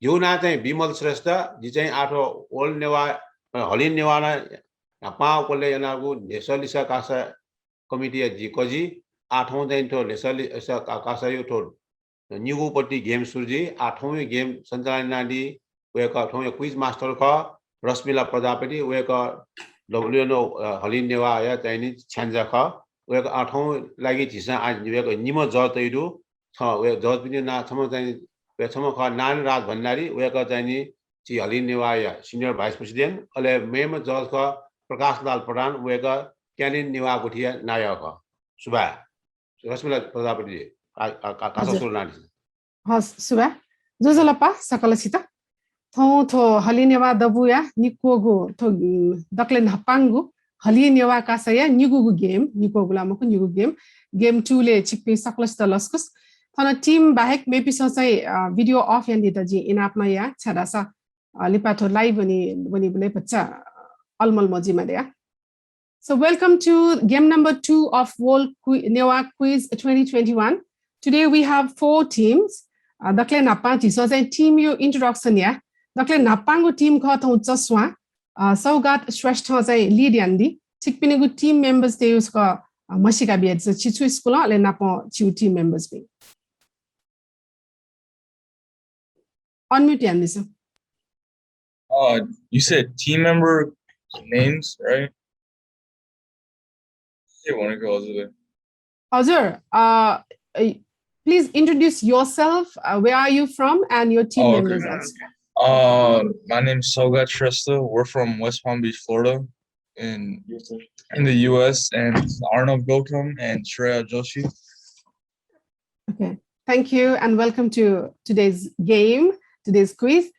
युना चाहिँ विमल श्रेष्ठ जी चाहिँ आठो ओल नेवा हलिन नेवाना पाँव कोले यनागु नेसलिसा कासा कमिटी जी कजी आठौं चाहिँ ठो नेसलि कासा यो ठो निगुपट्टि गेम सुर्जी आठौं गेम सञ्चालन नाडी वेक आठौं क्विज मास्टर क रश्मिला प्रजापति वेक डब्ल्युएनओ हलिन नेवा या चाहिँ छ्यान्जा ख वेक आठौं लागि झिसा आज वेक निम ज तैरु छ वे जज पनि ना छम चाहिँ वेछम ख नान राज भण्डारी वेक चाहिँ ची हलिन नेवा या सिनियर भाइस प्रेसिडेन्ट अले मेम जज ख प्रकाश लाल प्रधान वेक क्यानिन नेवा गुठिया नायक सुबा रश्मिला प्रजापति कासा सुरनाडी हस सुबा जोजलपा सकलसित थौ थो हलिनेवा दबुया निकोगु थो दक्ले नपांगु हलिनेवा कासया निगुगु गेम निकोगुलामको निगु गेम 2 ले चिकपि सकलसित लस्कुस थन टिम बाहेक मेपिस चाहिँ भिडियो अफ यान दिता जी इनापमा या छदासा लिपाथो लाइभ बनी बले बच्चा अलमल मजिमा दया. So welcome to game number 2 of World Newa Quiz 2021. Today we have 4 teams. Dakle Napang so चाहिँ team यो introduction या. Dakle Napangको team ख थौ चस्वा सौगात श्रेष्ठ चाहिँ lead यान्दी. चिकपिनेगु team members ते उसको मसिका बिया चाहिँ चिचु स्कुल ले नाप चिउ team members बि. Unmute यान्दी सो. You said team member names, right? You want to go over there? Please introduce yourself. Where are you from and your team members? Okay. My name is Sogat Shrestha. We're from West Palm Beach, Florida, in the U.S. And Arnav Gautam and Shreya Joshi. Okay, thank you and welcome to today's game, today's quiz.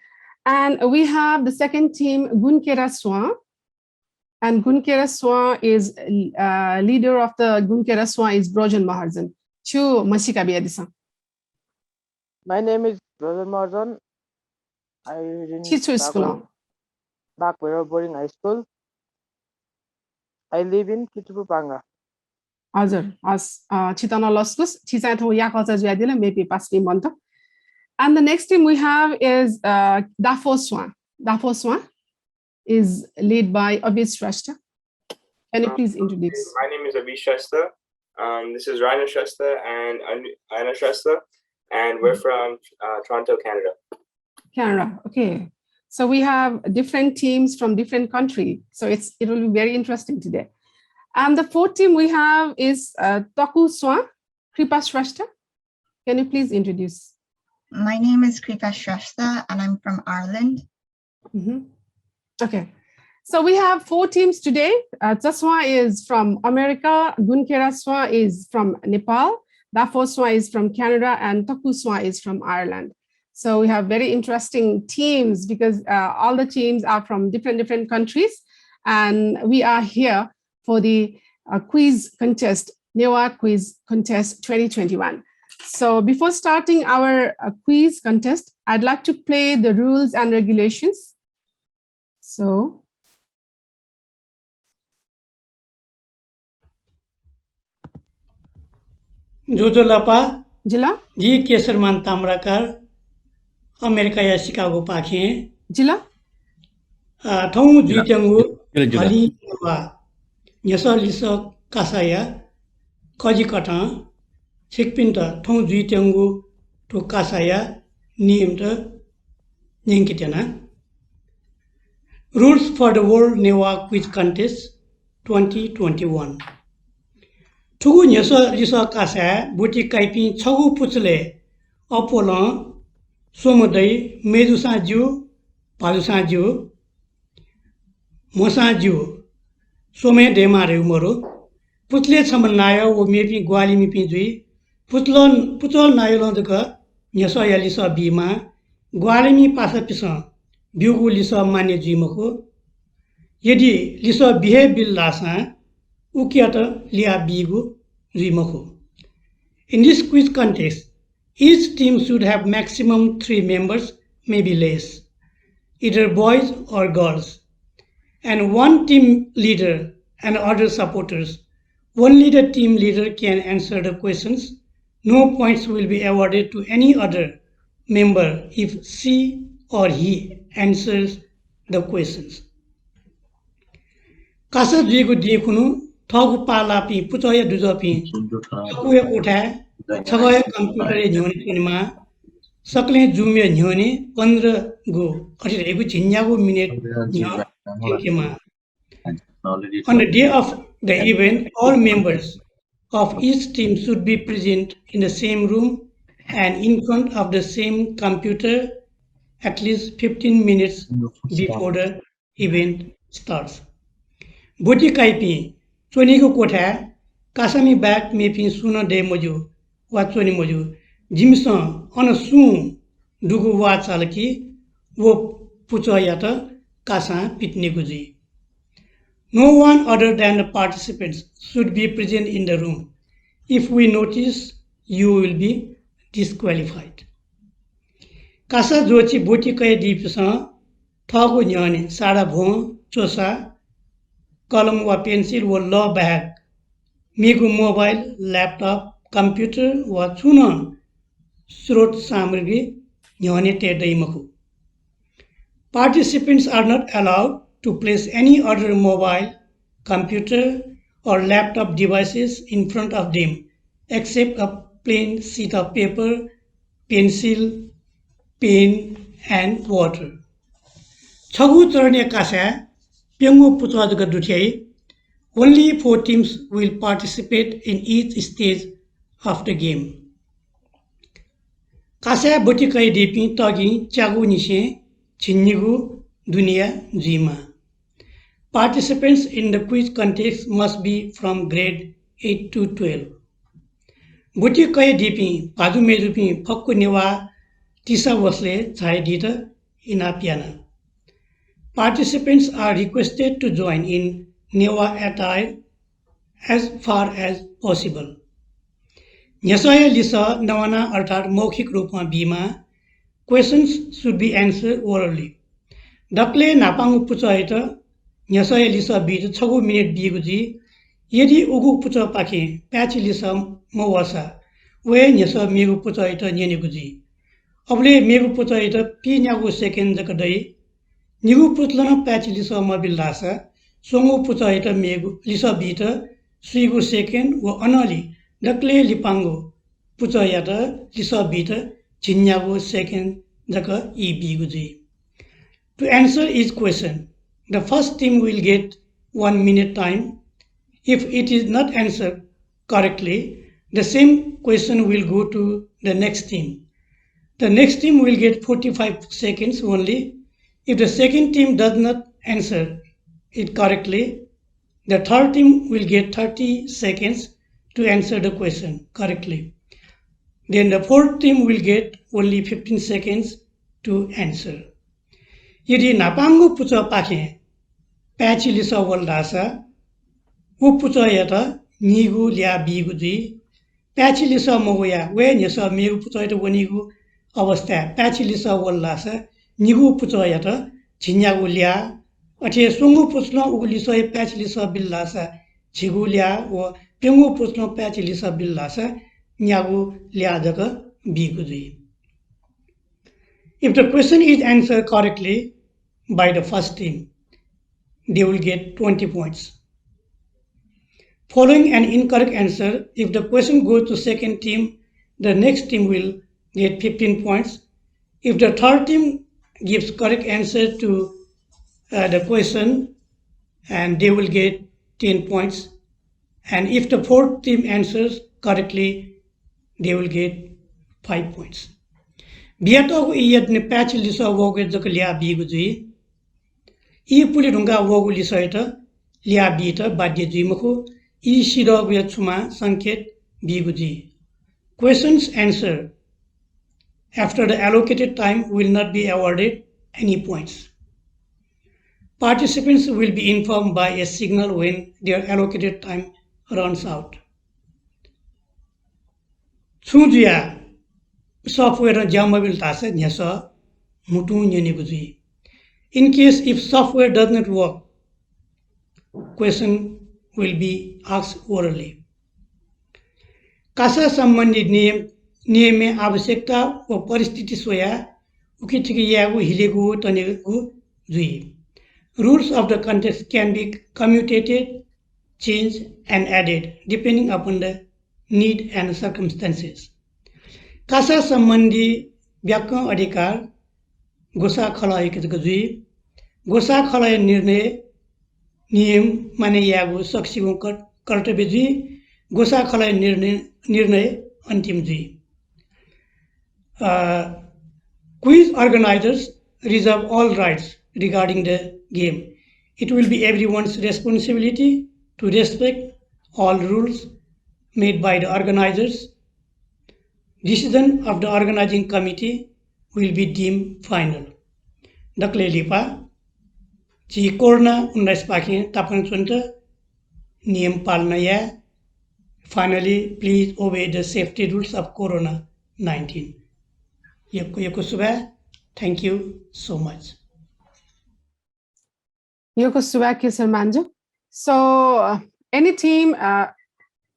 And we have the second team, Gunkera Swan. And Gunkera Swan is leader of the Gunkera Swan is Brojan Mahajan. Chu Masika Biadisa. My name is Brojan Mahajan. I teach school. Bakwera Boarding High School. I live in Kitupanga. Azur, as Chitana Loskus, Chisato Yakosa Jadila, maybe past month. And the next team we have is Dafo Swan. Dafo Swan is led by Abhi Shrestha. Can you please introduce? My name is Abhi Shrestha. This is Raina Shrestha and Aina Shrestha, and we're from Toronto, Canada. Canada, okay. So we have different teams from different countries. So it will be very interesting today. And the fourth team we have is Toku Swan, Kripa Shrestha. Can you please introduce? My name is Kripa Shrestha and I'm from Ireland. Okay, so we have 4 teams today. Taswa is from America, Gunkera Swa is from Nepal, Dafo Swa is from Canada, and Toku Swa is from Ireland. So we have very interesting teams because all the teams are from different countries, and we are here for the quiz contest, Newa Quiz Contest 2021. So before starting our quiz contest, I'd like to play the rules and regulations. So, Jojo Lapa, Jila, G. Keserman Tamrakar, America ya Chicago Paki, Jila, Tongu Jitangu, Ali, Nyasa Lisa Kasaya, Koji Katan, Chikpinta, Tongu Jitangu to Kasaya, named Ninkitana. Rules for the World Newa Quiz Contest 2021. Tugu Nyasa Lisa Kasa, Buti Kaipi, Chogu Putzle, Opolan, Somodai, Medusaju, Palusaju, Mosaju, Some Demare Umoro, Putle Samanaya, or maybe Guali Mipinjui, Putlon, Putol Nailondaka, Nyasa Yalisa Bima, Gualimi Pasapisa. Biugu lisa mane jimako yedi lisa bihe bil lasa ukiata lia bigu jimako. In this quiz contest, each team should have maximum 3 members, maybe less, either boys or girls, and 1 team leader and other supporters. Only the team leader can answer the questions. No points will be awarded to any other member if she or he answers the questions. Kasa jigo diekunu thogu palapi putoya duzopi akuya utha छगय computer न्योने पिनमा सकले जुमे न्योने 15 गो अठिरहेको झिन्याको minute न्योमा. On the day of the event, all members of each team should be present in the same room and in front of the same computer at least 15 minutes before the event starts. Boti kaipi choniko kotha kasami back mepi suna de moju wachoni moju jimsa on su dugu wachalki wo puchoyata kasa pitne guji. No one other than the participants should be present in the room. If we notice, you will be disqualified. Kasa jochi boti kaya dipsa thago nyane sada bho chosa कलम वा pencil वा ल बाहेक मेको mobile laptop computer वा चुन स्रोत सामग्री न्योने टेदैमखु. Participants are not allowed to place any other mobile, computer or laptop devices in front of them except a plain sheet of paper, pencil, pen and water. Chagu charne kasa Pyongo Putraduga Dutiai, only 4 teams will participate in each stage of the game. Kasa Botikai Depi Tagi Chagu Nishe Chinnigu Dunia Jima. Participants in the quiz contest must be from grade 8 to 12. Botikai Depi Padu Medupi Pakku Newa Tisa Wasle Chai Dita Inapiana. Participants are requested to join in Newa attire as far as possible. Nyasaya Lisa Nawana Artat Mokhik Rupa Bima, questions should be answered orally. Dakle Napangu Puchaita, Nyasaya Lisa Bit, Chagu Minute Biguji, Yedi Ugu Pucha Paki, Pachi Lisa Mawasa, where Nyasa Migu Puchaita Yeniguji. Oble Migu Puchaita, Pinagu second the Kadai. Nigu putlana patch lisa mabil lasa, songo puchaita megu lisa bita, suigu second wa anali, dakle lipango, puchayata lisa bita, chinyago second daka e biguji. To answer each question, the first team will get 1 minute time. If it is not answered correctly, the same question will go to the next team. The next team will get 45 seconds only. If the second team does not answer it correctly, the third team will get 30 seconds to answer the question correctly. Then the fourth team will get only 15 seconds to answer. Yadi napango pucha pake, pachi lisa waldasa, u pucha yata, nigu lia bigu di, pachi lisa mogoya, when yasa migu pucha yata wanigu avasta, pachi lisa waldasa, Nigu Putoyata, Chinyagulia, Ate Sungu Pusno Ulisoy Patchlisa Billasa, Chigulia, or Pingu Pusno Patchlisa Billasa, Nyagu Liadaga Bigudi. If the question is answered correctly by the first team, they will get 20 points. Following an incorrect answer, if the question goes to second team, the next team will get 15 points. If the third team gives correct answer to the question, and they will get 10 points. And if the fourth team answers correctly, they will get 5 points. Biato iyat ne patch lisa wogu zakalia biguji. I pulidunga wogu lisaita, lia bita badyaji mako, I shidog yachuma sanket biguji. Questions answered after the allocated time will not be awarded any points. Participants will be informed by a signal when their allocated time runs out. Sudia software jamabil tasa nyasa mutu nyeniguzi. In case if software does not work, question will be asked orally. Kasa sambandhit niyam नियमे आवश्यकता व परिस्थिति सोया उकिथिकी यागु हिलेगु तनेगु जुई rules of the context can be commutated, changed and added depending upon the need and circumstances. Kasa सम्बन्धी व्याकरण अधिकार गोसा खलाय जुई गोसा खलाय निर्णय नियम माने यागु सक्सिगु कर्तव्य जुई गोसा खलाय निर्णय अन्तिम जुई quiz organizers reserve all rights regarding the game. It will be everyone's responsibility to respect all rules made by the organizers. Decision of the organizing committee will be deemed final. Dakle lipa chi corona 19 paki tapan chunta niyam palna ya. Finally, please obey the safety rules of Corona 19. Thank you so much. Manju. So, any team,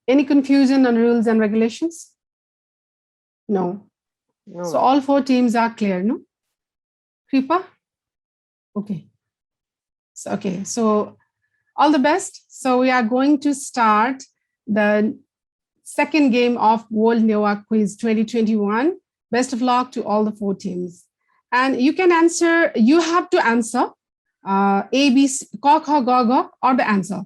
any confusion on rules and regulations? No. No. So all 4 teams are clear, no? Kripa? Okay. So all the best. So we are going to start the second game of World Newa Quiz 2021. Best of luck to all the 4 teams. And you can answer, you have to answer A, B, C, Ka, Kha, Ga, Ga, or the answer.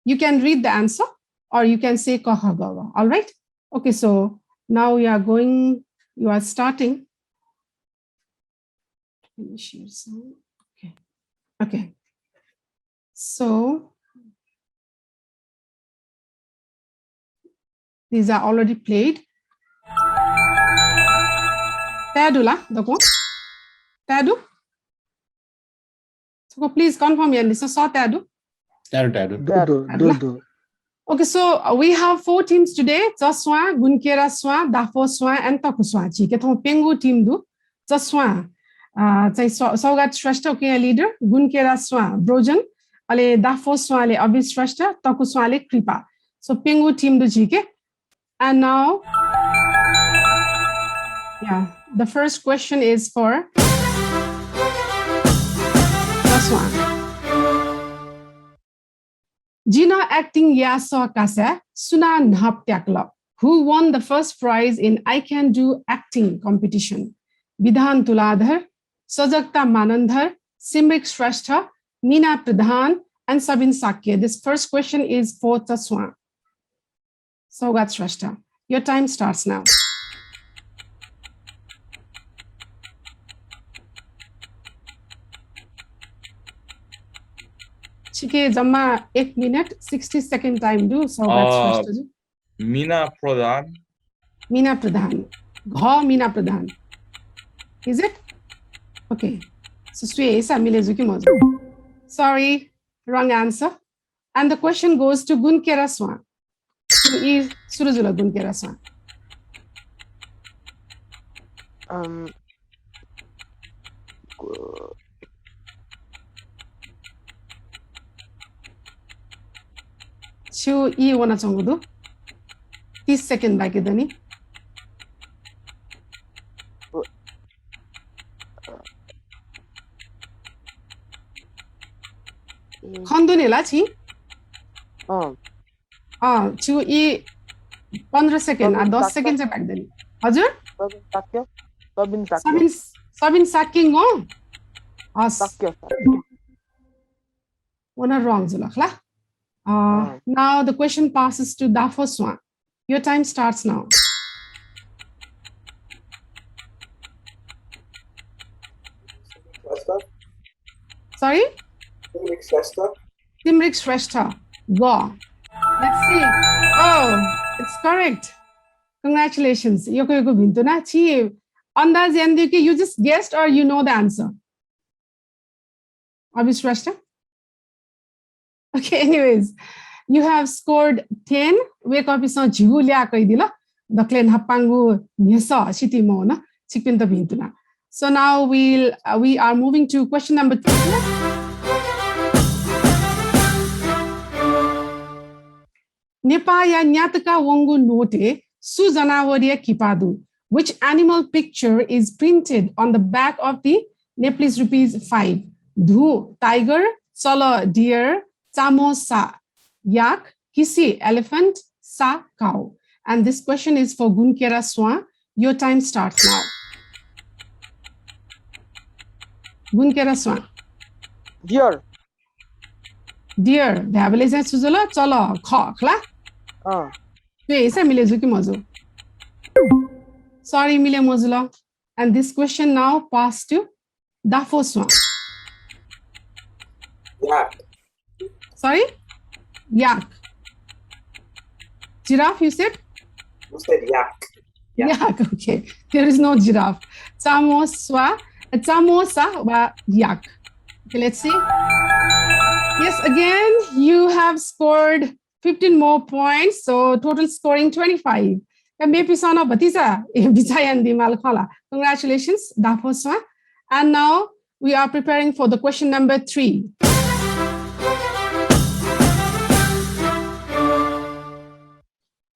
You can read the answer or you can say Ka, Kha, Ga, Ga. All right? Okay, so now you are starting. Let me share some. Okay. So these are already played. Tadula, the one. Tadu. So please confirm Yanni. So saw Tadu. Tadu. Okay, so we have 4 teams today. Chaswa, Gunkera Swa, Dafo Swa, and Taku Swa. Chike thong Pengu team do. Chaswa. Chai Saugat Shrestha okay leader. Gunkera Swa, Brojan. Ale Dafo Swa le Abis Shrestha. Taku Swa le Kripa. So Pengu team do chike. And now, yeah, the first question is for Chaswa. Gina acting Yasa Kasa Suna Nhaptyakla, who won the first prize in I Can Do Acting competition. Vidhan Tuladhar, Sajakta Manandhar, Simrik Shrestha, Meena Pradhan, and Sabin Sakya. This first question is for Chaswa. Saugat Shrestha. Your time starts now. Chike Jamma 1 minute 60-second time do Saugat Shrestha ji. Meena Pradhan. Meena Pradhan. Gha Meena Pradhan. Is it? Okay. So sorry, wrong answer. And the question goes to Gunkera Swa. Surajula Gunkera Swa. Chu E wana changudu 30 second baki dani. Khondu ni la chi? Chu E 15 second or 10 second se baki dani. Hajur? Sabin Sakya ngo? One wrong zulak la. Now the question passes to Dafo Swa. Your time starts now. Sorry? Simrik Shrestha. Go. Let's see. Oh, it's correct. Congratulations. Yoko Bintuna. Chi. Andaz Yanduki, you just guessed or you know the answer? Abhi Shrestha? Okay, anyways, you have scored 10. Wake up is on Julia Kaidila, the Clan Hapangu Nisa, Shiti Mona, Chipinta Bintuna. So now we are moving to question number 2. Nepaya Nyataka Wongu Note, Sujanawaria Kipadu. Which animal picture is printed on the back of the Nepalese rupees 5? Dhu, tiger, Sala, deer, Chamo, sa, yak, Kisi, elephant, sa, cow. And this question is for Gunkera Swan. Your time starts now. Gunkera Swan. Deer. Deer. Dhabele चाहिँ सुजला चल खला त्यो हिसाब मिले जो कि मजो. Sorry मिले मजुला. And this question now passed to Dafo Swan. Yak. Sorry? Yak. Giraffe, you said? You said yak. Yak, okay. There is no giraffe. Chamosa wa yak. Okay, let's see. Yes, again, you have scored 15 more points. So total scoring 25. Congratulations, Dafoswa. And now we are preparing for the question number 3.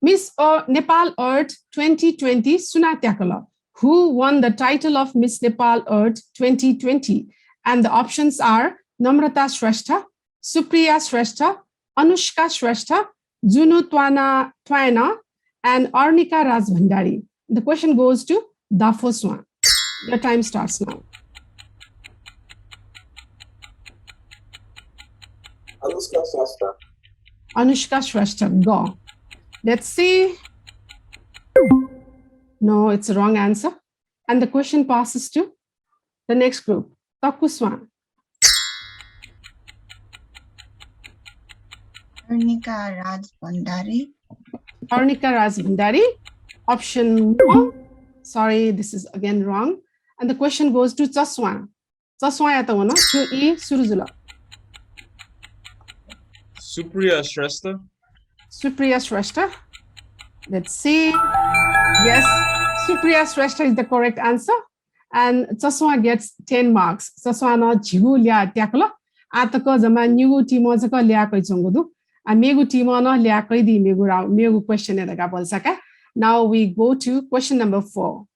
Miss Nepal Earth 2020 Suna Tyakala, who won the title of Miss Nepal Earth 2020. And the options are Namrata Shrestha, Supriya Shrestha, Anushka Shrestha, Junu Twaina, and Arnika Rajbhandari. The question goes to Dafo Swan. Your time starts now. Anushka Shrestha. Anushka Shrestha, go. Let's see. No, it's a wrong answer. And the question passes to the next group, Taku Swan. Arnika Rajbhandari. Arnika Rajbhandari. Option 1. Sorry, this is again wrong. And the question goes to Chaswan. Chaswan yata wana. E Suruzula. Supriya Shrestha. Supriya Shrestha. Let's see. Yes, Supriya Shrestha is the correct answer. And Chaswa gets 10 marks. Chaswa na jigu lia tyakala. Ataka zama nyugu timo zaka lia koi chongudu. Megu timo na lia koi di megu question e daga bolsaka. Now we go to question number 4.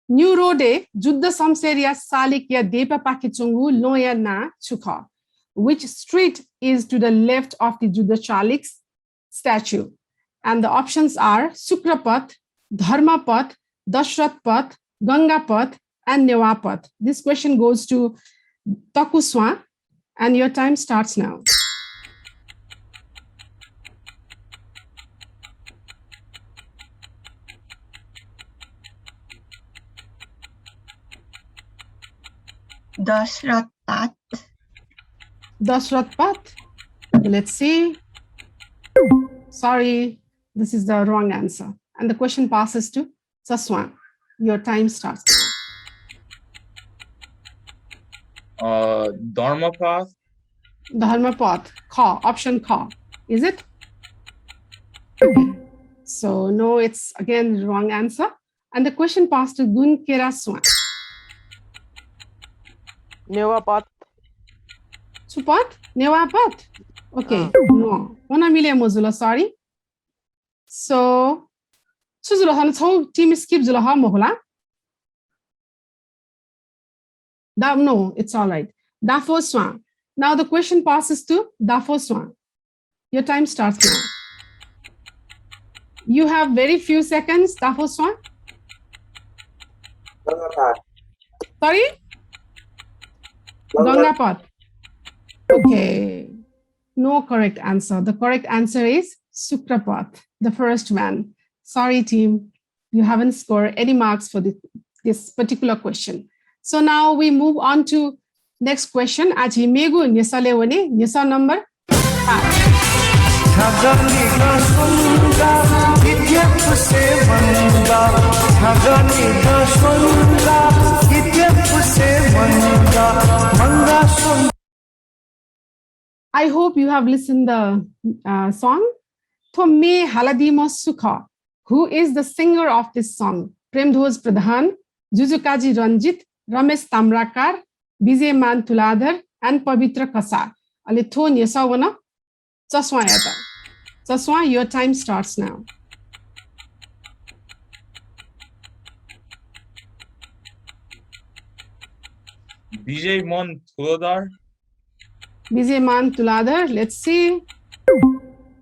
New Rode, Judda Samseria Salik ya Depa Pakichungu Loya na Chukha. Which street is to the left of the Judda Chalik's statue? And the options are Sukrapath, Dharmapath, Dashrathpath, Gangapath, and Newapath. This question goes to Takuswa, and your time starts now. Dashrath Path. Dashrath Path. Let's see. Sorry, this is the wrong answer. And the question passes to Saswan. Your time starts now. Dharmapath. Dharmapath. Kha. Option Kha. Is it? Okay. So no, it's again wrong answer. And the question passed to Gunkera Swan. Newapath. Supath? Newapath? Okay, no. Wana mile mozula, sorry. So, Suzula Han team skip Zula Ha Mohula. No, it's all right. Dafo Swan. Now the question passes to Dafo Swan. Your time starts now. You have very few seconds, Dafo Swan. Gangapath. Sorry? Gangapath. Okay. No correct answer. The correct answer is Sukrapath, the first one. Sorry, team. You haven't scored any marks for this particular question. So now we move on to next question. Aji megu nyesale wane nyesa number 5. I hope you have listened the song. Thomme Haladima Sukha. Who is the singer of this song? Premdhoj Pradhan, Jujukaji Ranjit, Ramesh Tamrakar, Vijay Man Tuladhar, and Pavitra Kasa. Ali tho nyesa wana chaswa yata. Chaswa, your time starts now. BJ Mon Tuladar. Bizeman Tuladar, let's see.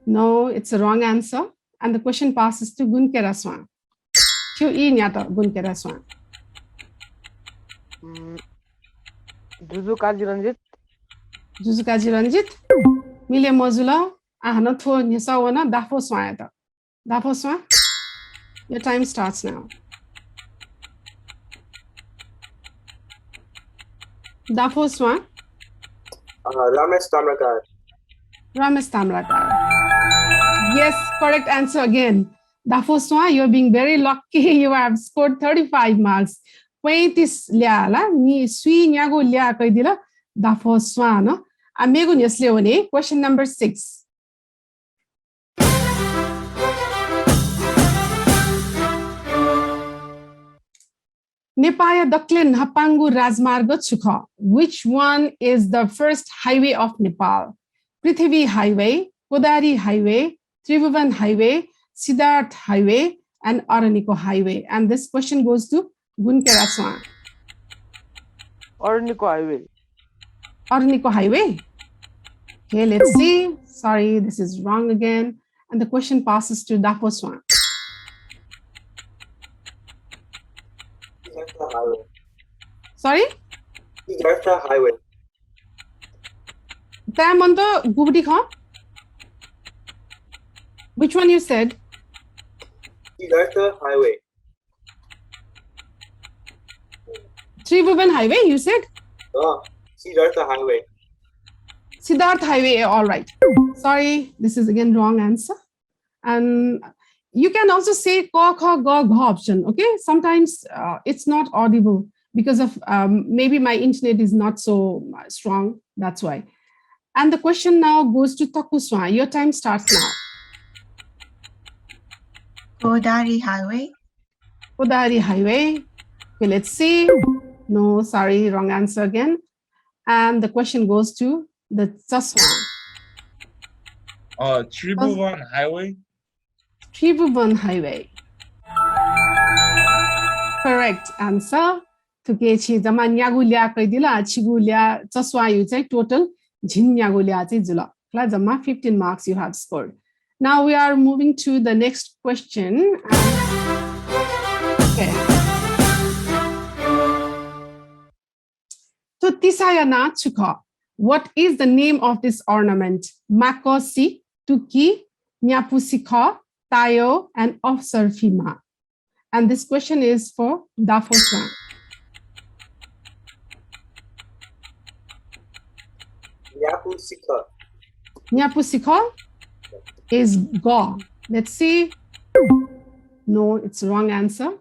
No, it's a wrong answer. And the question passes to Gunkeraswa. Chu I nyata Gunkeraswa. Juju Kaji Ranjit. Juzukaji Ranjit. Mile Mozula. Ahana tho nyesa wana dafo swayata. Dafo swa. Your time starts now. Dafo swa. Ramesh Tamrakar. Ramesh Tamrakar. Yes, correct answer again. Dafoswa, you're being very lucky. You have scored 35 marks. 35 ल्या ला नि सुई न्यागो ल्या कइदिला Dafoswa no. Amego nyesle one. Question number 6. Nepaya Daklen Hapangu Razmarga Chukha. Which one is the first highway of Nepal? Prithvi Highway, Kodari Highway, Tribhuvan Highway, Siddharth Highway, and Araniko Highway. And this question goes to Gunkeraswa. Araniko Highway. Araniko Highway. Okay, let's see. Sorry, this is wrong again. And the question passes to Dafoswa. Siddhartha Highway. Sorry? Siddhartha Highway. Tamanto Gubdi Khan? Which one you said? Siddhartha Highway. Tribhuvan Highway, you said? Siddhartha Highway. Siddharth Highway, all right. Sorry, this is again wrong answer. And you can also say Ka Kha Ga Gha option, okay? Sometimes it's not audible because of maybe my internet is not so strong, that's why. And the question now goes to Takuswa. Your time starts now. Kodari Highway. Kodari Highway. Okay, let's see. No, sorry, wrong answer again. And the question goes to the Chaswa. Tribhuvan Highway. Tribhuvan Highway. Correct answer. To kechi jama nyagu lia kaidila chigu lia chaswa you say total jhin nyagu lia chai jula. Kla jama 15 marks you have scored. Now we are moving to the next question. Okay. So Tisayana Chukha. What is the name of this ornament? Makosi, Tuki, Nyapusikha, Tayo, and Ofsarfima. And this question is for Dafoswa. Nyapusikha. Nyapusikha is Go. Let's see. No, it's wrong answer.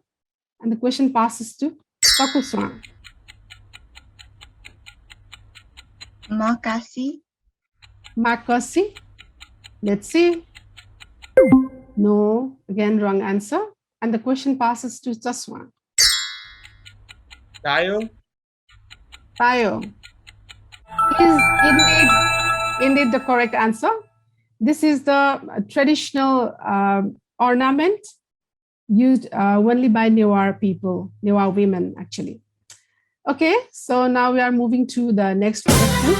And the question passes to Takuswa. Makasi. Makasi. Let's see. No, again wrong answer. And the question passes to Chaswa. Tayo. Tayo is indeed the correct answer. This is the traditional ornament used only by Newar people, Newar women actually. Okay, so now we are moving to the next question.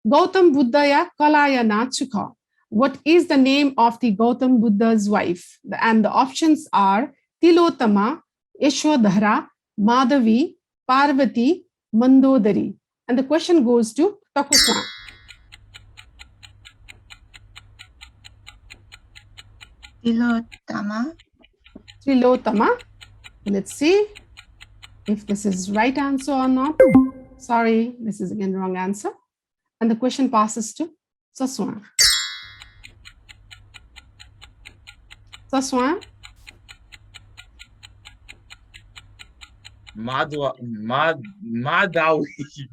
Gautam Buddhaya Kalaya Nachukha. What is the name of the Gautam Buddha's wife? And the options are Tilotama, Yashodhara, Madhavi, Parvati, Mandodari. And the question goes to Takuswa. Tilotama. Trilotama. Let's see if this is right answer or not. Sorry, this is again wrong answer. And the question passes to Saswan. Saswan. Madhavi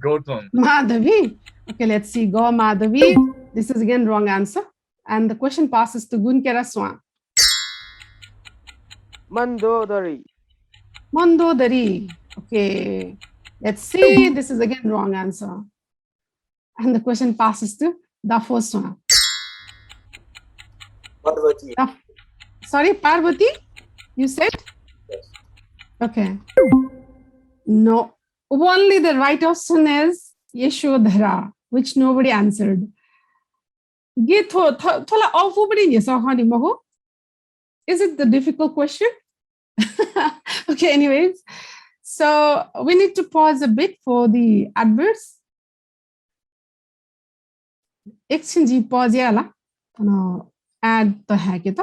Gautam. Madhavi. Okay, let's see. Go Madhavi. This is again wrong answer. And the question passes to Gunkeraswa. Mandodari. Mandodari. Okay, let's see. This is again wrong answer. And the question passes to the first one. Parvati. Sorry, Parvati, you said? Yes. Okay. No. Only the right option is Yeshodhara, which nobody answered. Is it the difficult question? Okay, anyways. So we need to pause a bit for the adverts. Exchange pause yala. Add the hack it.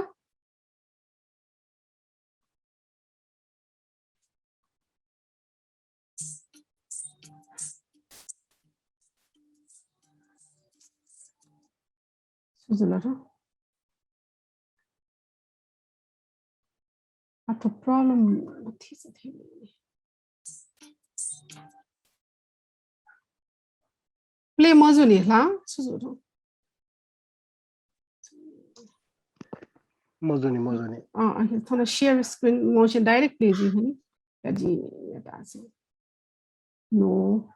What the problem? What is it? Play Mozuni, la? Mozuni. I'm going to share screen motion direct, please. No.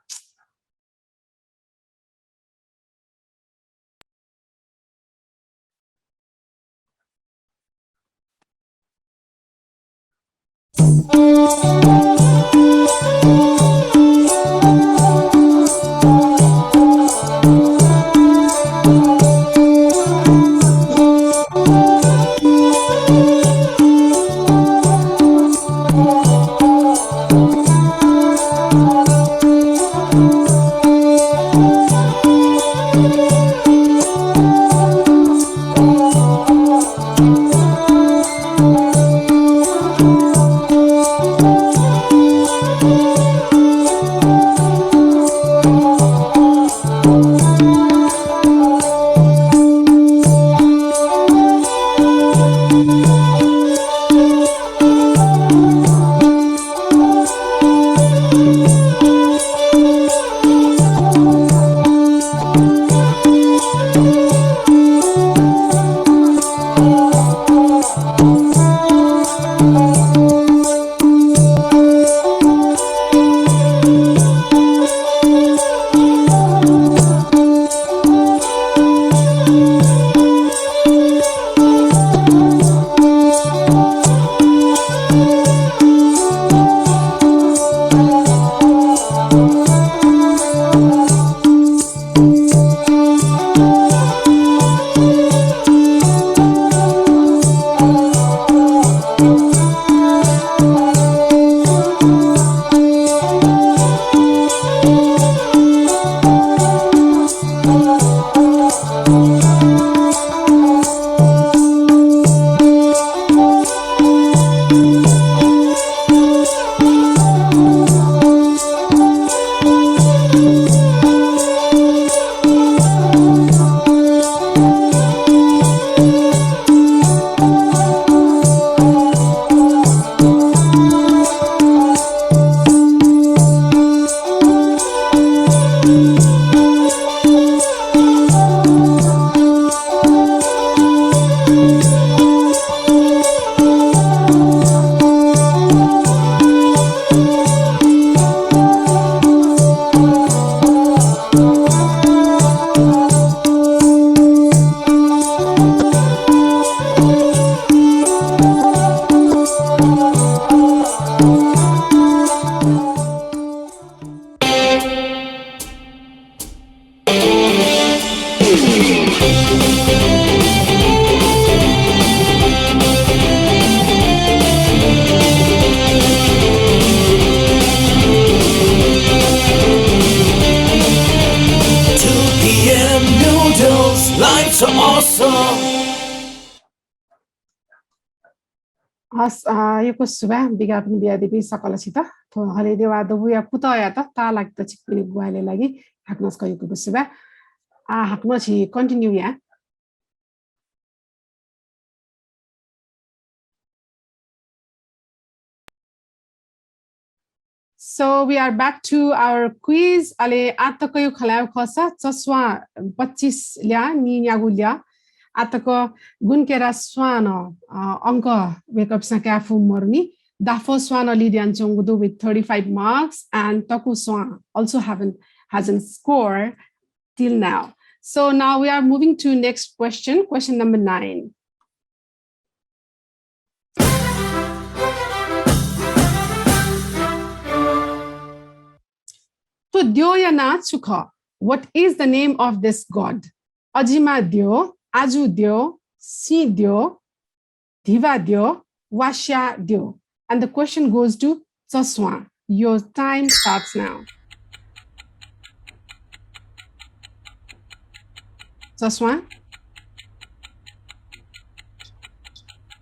so awesome. Yoko suba biga पनि बियादेवी सकलसित थो हले देवा दबुया पुतया त ता लाग्द चिकपिनि गुवाले लागि हाक्नस कयको सुबा हाक्न छि continue या. So we are back to our quiz. Ale atako yo khalayo khasa chaswa 25 ल्या नि न्यागुल्या atako gunkera swana angka wake up sa kafu morni Dafo Swan Lidian Chongudu with 35 marks, and Toku Swan also hasn't scored till now. So now we are moving to next question, question number 9. To Dyoyana Chukha, what is the name of this god? Ajima Dyo, Aju Dyo, Si Dyo, Diva Dyo, Washya Dyo. And the question goes to Chaswan. Your time starts now. Chaswan?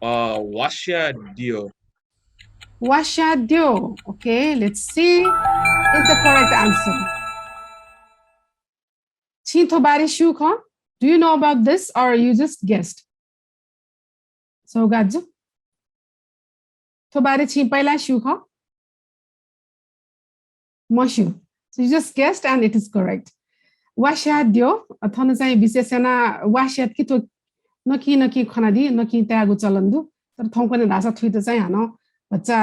Washya Dio. Washya Dyo. Okay, let's see. Is the correct answer. Chintobari Shukha, do you know about this or you just guessed? So, Gadju? Tobari Chimpaila Shukha? Moshu. So, you just guessed and it is correct. Washya Dyo, Athana Zai Bisesana, Washya Kito, Noki Khanadi, Noki Tagu Chalandu, तर थौंकने धासा थुइ त चाहिँ हानो बच्चा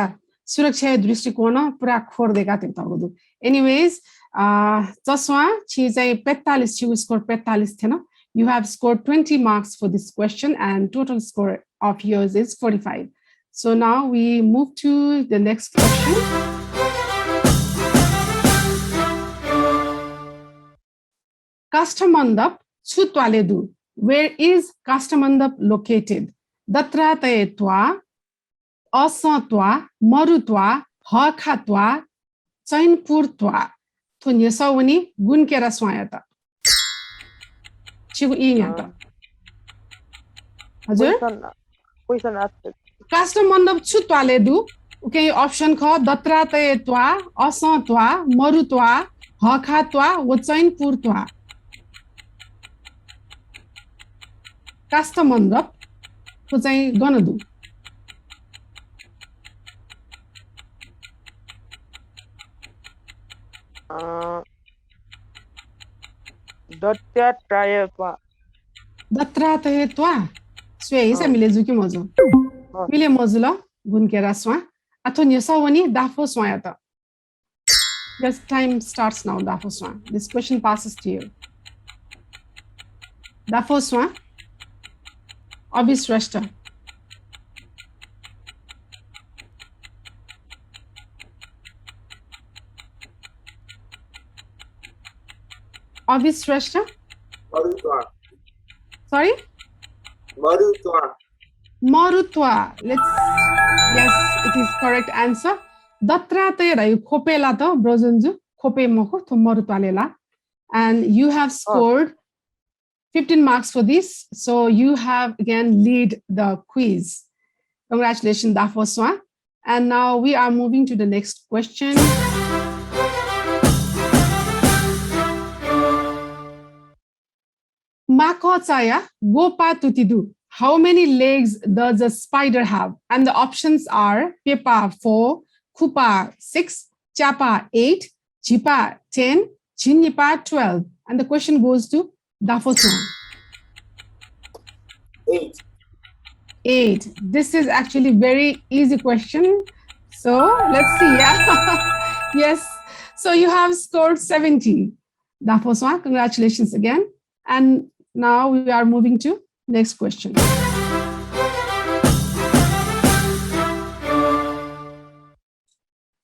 सुरक्षा दृष्टिकोण पुरा खोर देका थिए तगदु एनीवेज चस्वा छि चाहिँ 45 छि स्कोर 45 थिएन you have scored 20 marks for this question and total score of yours is 45. So now we move to the next question. Kastamandap Chutwaledu. Where is Kastamandap located? Datratayetwa, Asatwa, Marutwa, Hakatwa, Chainpurtwa. Tunyasawani Gunkera Swayata. Chigu Inyata. Hazur? Question asked. Kastamandap Chutwaledu. Okay, option kho Datratayetwa, Asatwa, Marutwa, Hakatwa, Chainpurtwa. Kastamandap को चाहिँ गनदु दत्रातयत्वा स्वे इसे मिले जुकी मजो मिले मजुला गुनकेरा स्वा अथो न्यसवनी दाफो स्वायता. Yes, time starts now. Dafo Swa. This question passes to you. Dafo Swa. Abhisrashta. Abhisrashta? Marutwa. Sorry? Marutwa. Marutwa. Yes, it is correct answer. Datrataya rayu khopela ta brojanju khope moko to marutwalela. And you have scored 15 marks for this. So you have again lead the quiz. Congratulations, Dafo Swa. And now we are moving to the next question. Makochaya Gopa Tutidu. How many legs does a spider have? And the options are Pepa 4, Kupa 6, Chapa 8, Chipa 10, Chinnipa 12. And the question goes to Dafo Swa. 8. 8. This is actually very easy question. So let's see. Yeah. Yes. So you have scored 70. Dafo Swa, congratulations again. And now we are moving to next question.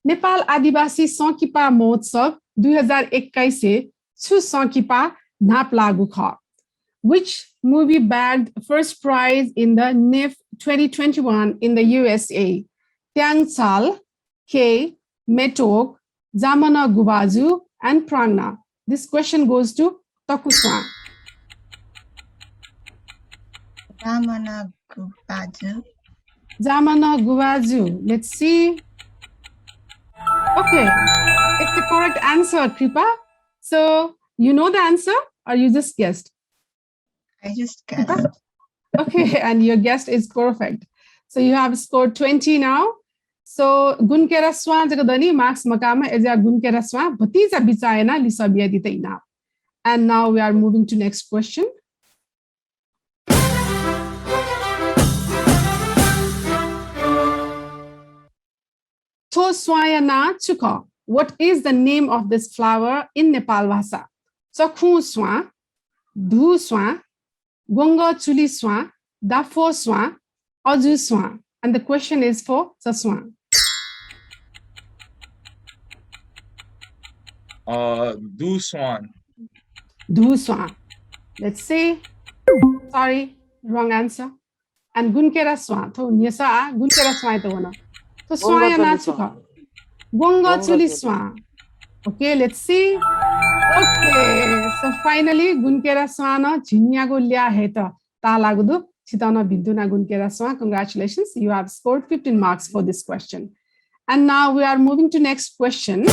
Nepal Adivasi Sankipa Mahotsav 2021 se Chu Sankipa Nap Lagu Kha. Which movie bagged first prize in the NIF 2021 in the USA? Tiang Sal, K, Metok, Zamana Gubazu, and Prangna. This question goes to Toku Swa. Ramana Gubaju. Zamana Gubazu. Let's see. Okay, it's the correct answer, Kripa. So you know the answer or you just guessed? I just guessed. Okay, and your guess is perfect. So you have scored 20 now. So Gunkera Swa jagadani marks makama eja Gunkera Swa bhatiza bichayena lisabia ditaina. And now we are moving to next question. Tho swayana chukha. What is the name of this flower in Nepal Bhasa? Chakhu swa, dhu swa, gonga chuli swa, dafo swa, aju swa. And the question is for Chaswa. Du Swan. Dhu swa. Let's see. Sorry, wrong answer. And gunkera swa. Tho nyasa gunkera swa ito wana. So swayana chukha. Gonga chuli swa. Okay, let's see. Okay, so finally, Gunkera Swana, Jinyago Lia Heta, Talagudu, Chitana Binduna Gunkera Swan. Congratulations, you have scored 15 marks for this question. And now we are moving to next question.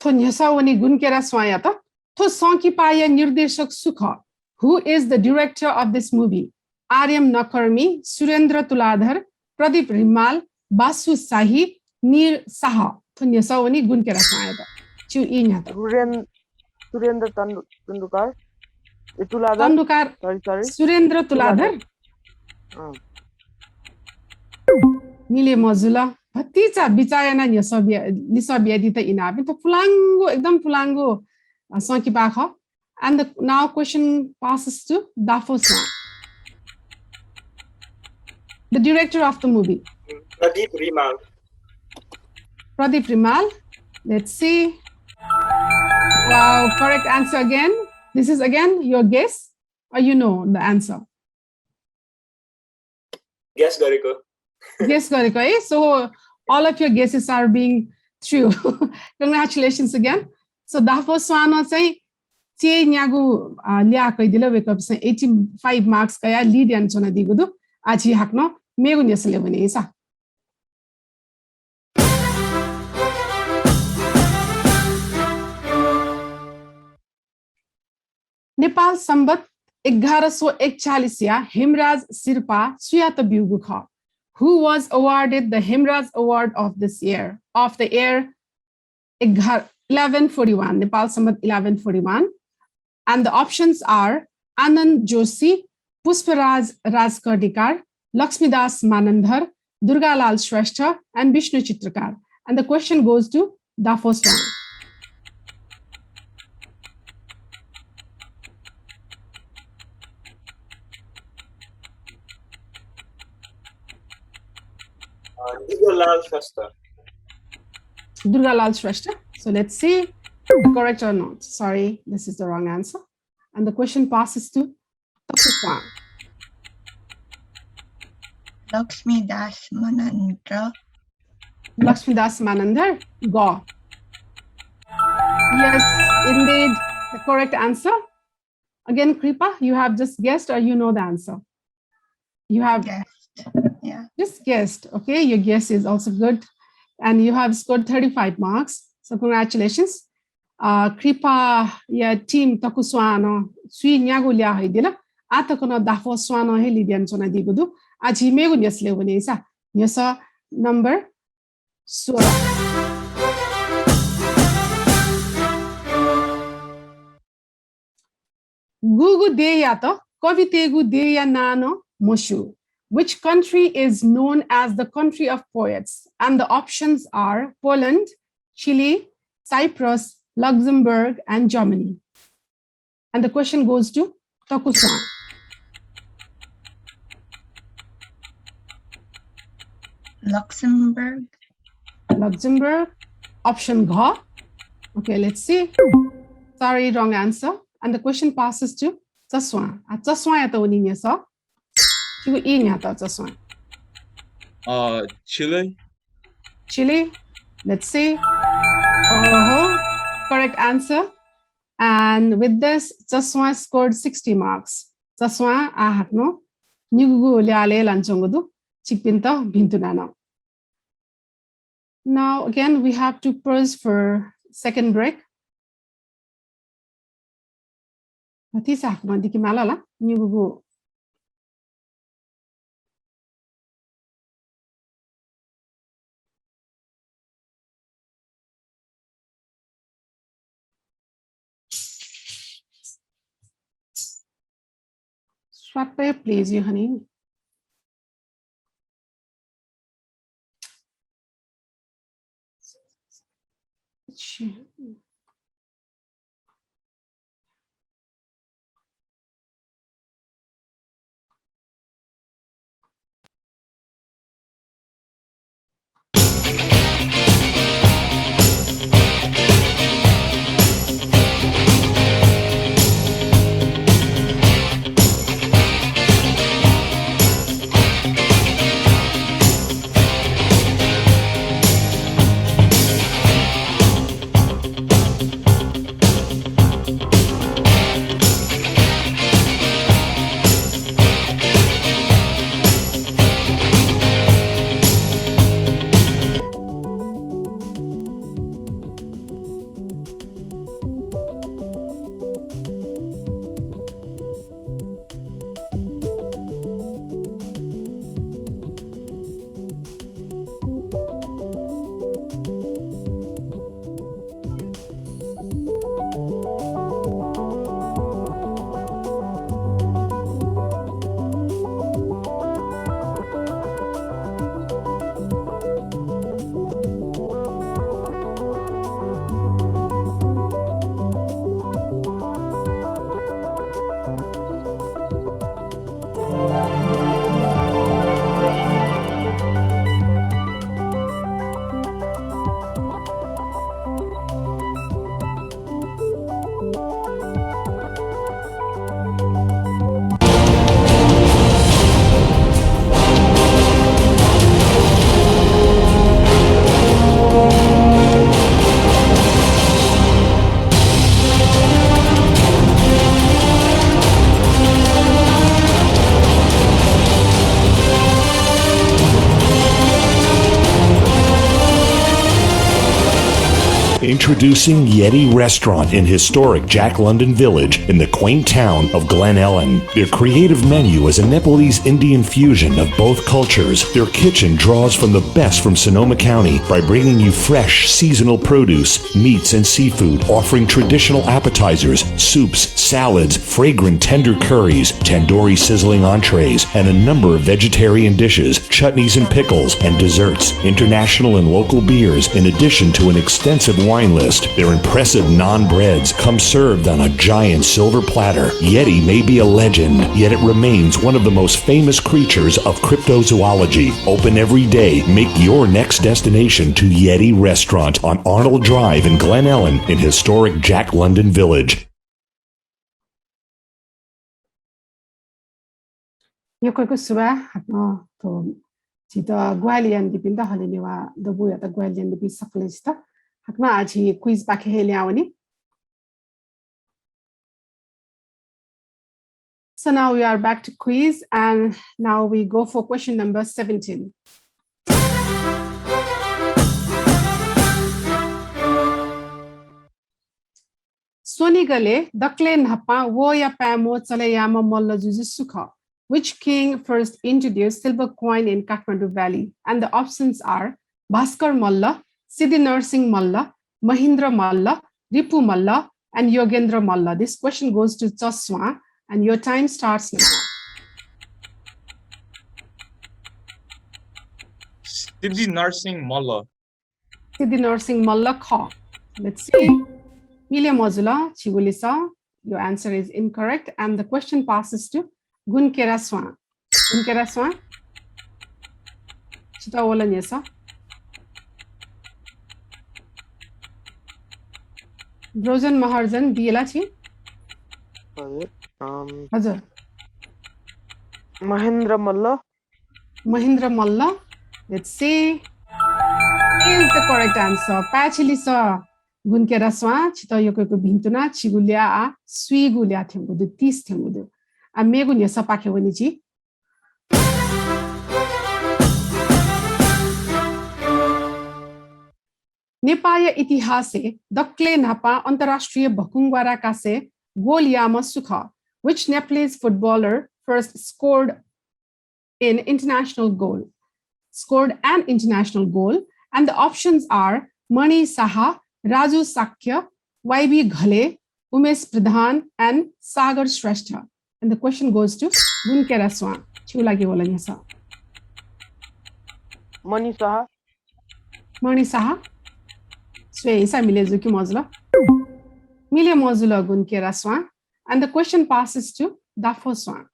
So Nyasawani Gunkera Swayata, to Sankipaya Nirdeshak Sukha. Who is the director of this movie? Aryam Nakarmi, Surendra Tuladhar, Pradeep Rimal, Basu Sahi, Neer Saha. To Nyasawani Gunkera Swayata. Chu Inyata. Surendra Tandukar. Tuladhar. Tandukar. Sorry. Surendra Tuladhar. Mile Mazula. Bhatica Bichayana Nisabia Dita Inabi. To Fulango, Ekdam Fulango, Sankipaka. And the now question passes to Dafo Swan. The director of the movie. Pradeep Rimal. Pradeep Rimal. Let's see. Wow, correct answer again. This is again your guess, or you know the answer? Guess Gariko. Guess Gariko, eh? So all of your guesses are being true. Congratulations again. So Dafo Swan say, Che Nyagu Liaka Dila wake up 85 marks kaya lead and Sona Digudu, Achi Hakno, Megun Yaselevesa. Nepal Sambat 1141 Himraj Sirpa Suyata Bugukha, who was awarded the Himraj Award of this year, of the year 1141, Nepal Sambat 1141. And the options are Anand Joshi, Pushparaj Rajkardikar, Lakshmidas Manandhar, Durgalal Shrestha, and Vishnu Chitrakar. And the question goes to Dafo Swan. Durgalal Shrestha. Durgalal Shrestha. So let's see, correct or not. Sorry, this is the wrong answer. And the question passes to Dafo Swan. Lakshmi Das Manandra. Lakshmidas Manandhar, go. Yes, indeed, the correct answer. Again, Kripa, you have just guessed or you know the answer? You have Guessed. Yeah. just guessed. Okay, your guess is also good. And you have scored 35 marks. So congratulations. Kripa, your team, Takuswano, Sui Nyagulia Hidila, Atakono Dafo Swano Helidian Sona Digudu, Ajimegun Yaslevanesa, Yasa number Sura. Gugu Deyato, Kovitegu Deya Nano Moshu. Which country is known as the country of poets? And the options are Poland, Chile, Cyprus, Luxembourg, and Germany. And the question goes to Takusan. Luxembourg. Luxembourg. Option Gha. Okay, let's see. Sorry, wrong answer. And the question passes to Chaswan. Chaswan ito unin niya sa. Chigo inya to Chaswan. Chile. Chile. Let's see. Correct answer. And with this, Chaswan scored 60 marks. Chaswan ahakno. Nyugu liale lanchongudu. Chikpinta bintunano. Now, again, we have to pause for second break. Matisa hakma diki malala nyugu swap please you honey. Introducing Yeti Restaurant in historic Jack London Village in the quaint town of Glen Ellen. Their creative menu is a Nepalese Indian fusion of both cultures. Their kitchen draws from the best from Sonoma County by bringing you fresh seasonal produce, meats and seafood, offering traditional appetizers, soups, salads, fragrant tender curries, tandoori sizzling entrees, and a number of vegetarian dishes, chutneys and pickles, and desserts, international and local beers, in addition to an extensive wine list. Their impressive naan breads come served on a giant silver platter. Yeti may be a legend, yet it remains one of the most famous creatures of cryptozoology. Open every day. Make your next destination to Yeti Restaurant on Arnold Drive in Glen Ellen in historic Jack London Village. Yoko suba no to chita Gwalian dipinda haliniwa dabu ya ta Gwalian dipi saklista hakma aji quiz back heliawani. So now we are back to quiz and now we go for question number 17. Sonigale dakle nhapa wo ya pamo chale yama molla juju sukha. Which king first introduced silver coin in Kathmandu Valley? And the options are Bhaskar Malla, Siddhi Narsingh Malla, Mahindra Malla, Ripu Malla, and Yogendra Malla. This question goes to Chaswa, and your time starts now. Siddhi Narsingh Malla. Siddhi Narsingh Malla Kha. Let's see. Milia Mozula, Chigulisa, your answer is incorrect, and the question passes to Gunkera Swan. Gunkera Swan. Chita wala nyesa. Brojan Maharjan, Diela chi. Hazar. Mahindra Malla. Mahindra Malla. Let's see. Is the correct answer. Pachilisa. Gunkera Swan. Chita yoko bintuna. Chigulia a. Suigulia temudu. Tis temudu. Amego nyesa pake wanichi. Nepal इतिहास दक्ले नापा अन्तर्राष्ट्रिय भकुङवारा कासे Goliama Sukha. Which Nepalese footballer first scored an international goal? And the options are Mani Saha, Raju Sakya, YB Ghale, Umesh Pradhan, and Sagar Shrestha. And the question goes to Gunkera Swan. Chulagi bolanya sa. Mani Saha. Mani Saha. Sway mile zuki mozula. Mile mozula Gunkera Swan. And the question passes to Dafo Swan.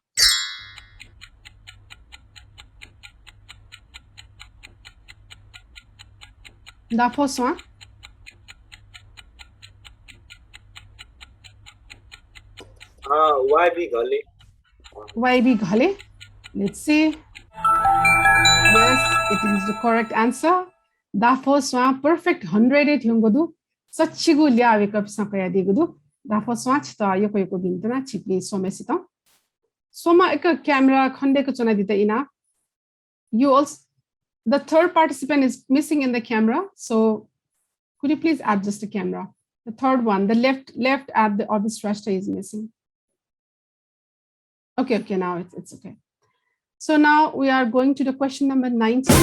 Dafo Swan. YB Ghale. YB Ghale. Let's see. Yes, it is the correct answer. Dafo Swan perfect 100 hyungodu. Sachigu lia wake up sakaya digudu. Dafo Swan chita yoko yoko bintuna chipli somesita. Soma eka camera khande ko chona dita ina. You also, the third participant is missing in the camera. So could you please adjust the camera? The third one, the left at the Orbis Shrestha is missing. Okay, now it's okay. So now we are going to the question number 19.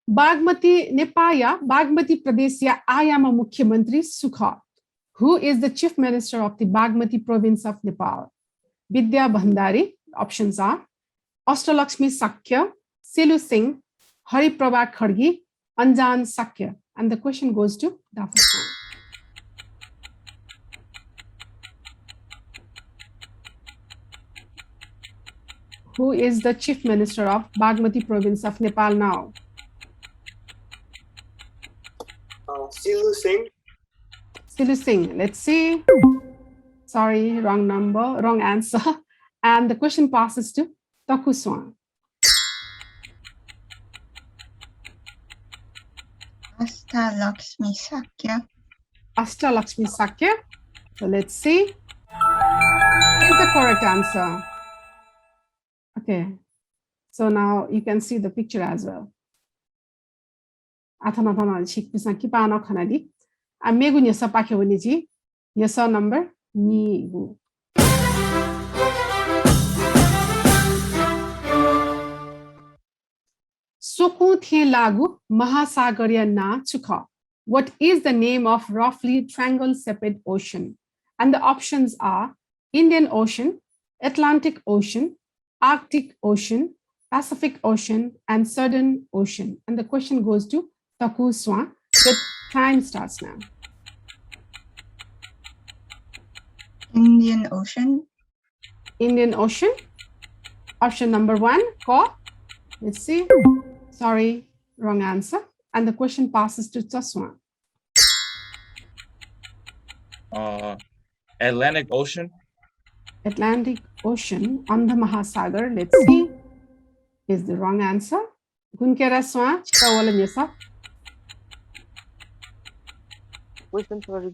Bagmati Nepaya, Bagmati Pradesh Ayama Mukhyamantri Sukha. Who is the Chief Minister of the Bagmati province of Nepal? Vidya Bhandari. Options are Ashtalakshmi Sakya, Selu Singh, Hari Prabha Khargi, Anjan Sakya. And the question goes to Dafo Swan. Who is the Chief Minister of Bagmati province of Nepal now? Silu Singh. Silu Singh. Let's see. Sorry, wrong number, wrong answer. And the question passes to Taku Swan. Ashtalakshmi Sakya. Ashtalakshmi Sakya. So let's see. Is the correct answer. Okay. So now you can see the picture as well. Athana shikpisa kipana khanadi. Amegu nyasa pakhewani yasa number ni gu. Soku the lagu Mahasagarya na chukha. What is the name of roughly triangle-shaped ocean? And the options are Indian Ocean, Atlantic Ocean, Arctic Ocean, Pacific Ocean, and Southern Ocean. And the question goes to Taku Swan. The time starts now. Indian Ocean. Indian Ocean. Option number 1, Ko. Let's see. Sorry, wrong answer. And the question passes to Taswan. Atlantic Ocean. Atlantic Ocean, Andha Mahasagar. Let's see. Is the wrong answer. Gunkera Swan, Chitawala Nyasa. Question sorry.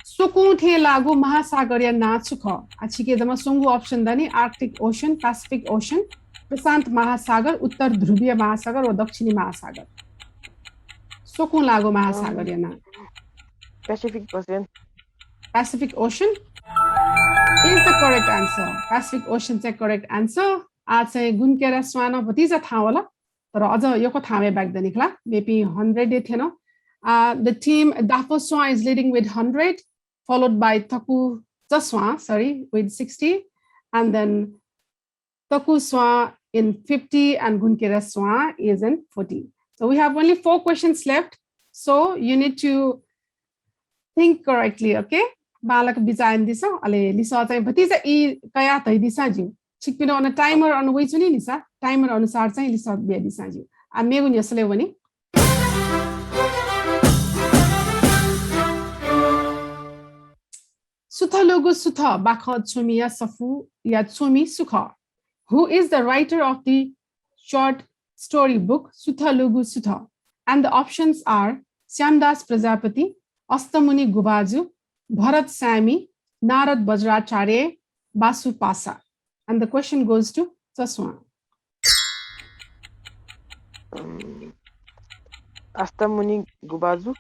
Sukun the lagu Mahasagarya na chukha. Achike dama sungu option dani Arctic Ocean, Pacific Ocean, Prashant Mahasagar, Uttar Dhruviya Mahasagar or Dakshini Mahasagar. Sukun lagu Mahasagarya na. Pacific Ocean. Pacific Ocean is the correct answer. Pacific Ocean is the correct answer. आज चाहिँ गुन्केरा स्वान भतिजा थाहा होला तर अझ यो को थाहा back then निक्ला maybe 100 थिएन. The team Dafo Swan is leading with 100, followed by Taku Swan, with 60, and then Taku Swan in 50, and Gunkera Swan is in 40. So we have only 4 questions left. So you need to think correctly, okay? Balak bizain disa, ale lisa चाहिँ भतिजा ई कया थै दिसा ज्यू. छिकपिन on a timer on way चुनी निसा, timer अनुसार चाहिँ लिसा बिया दिसा ज्यू. आ मेगु यसले पनि Suthalugu Sutha Bakha Chumiya Safu Ya Chumi Sukha. Who is the writer of the short story book Suthalugu Sutha? And the options are Syamdas Prajapati, Astamuni Gubaju, Bharat Sami, Narad Bajracharya, Basu Pasa. And the question goes to Saswan. Asta Muni Gubaju.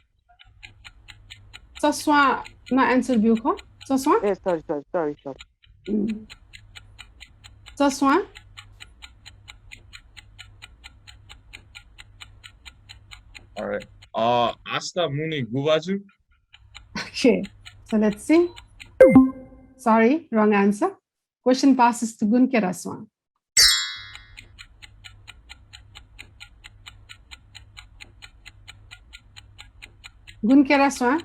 Chaswa na answer biu kho. Chaswa? Sorry. Chaswa? All right. Asta Muni Gubaju. Okay. So let's see. Sorry, wrong answer. Question passes to Gunkeraswa. Gunkeraswa.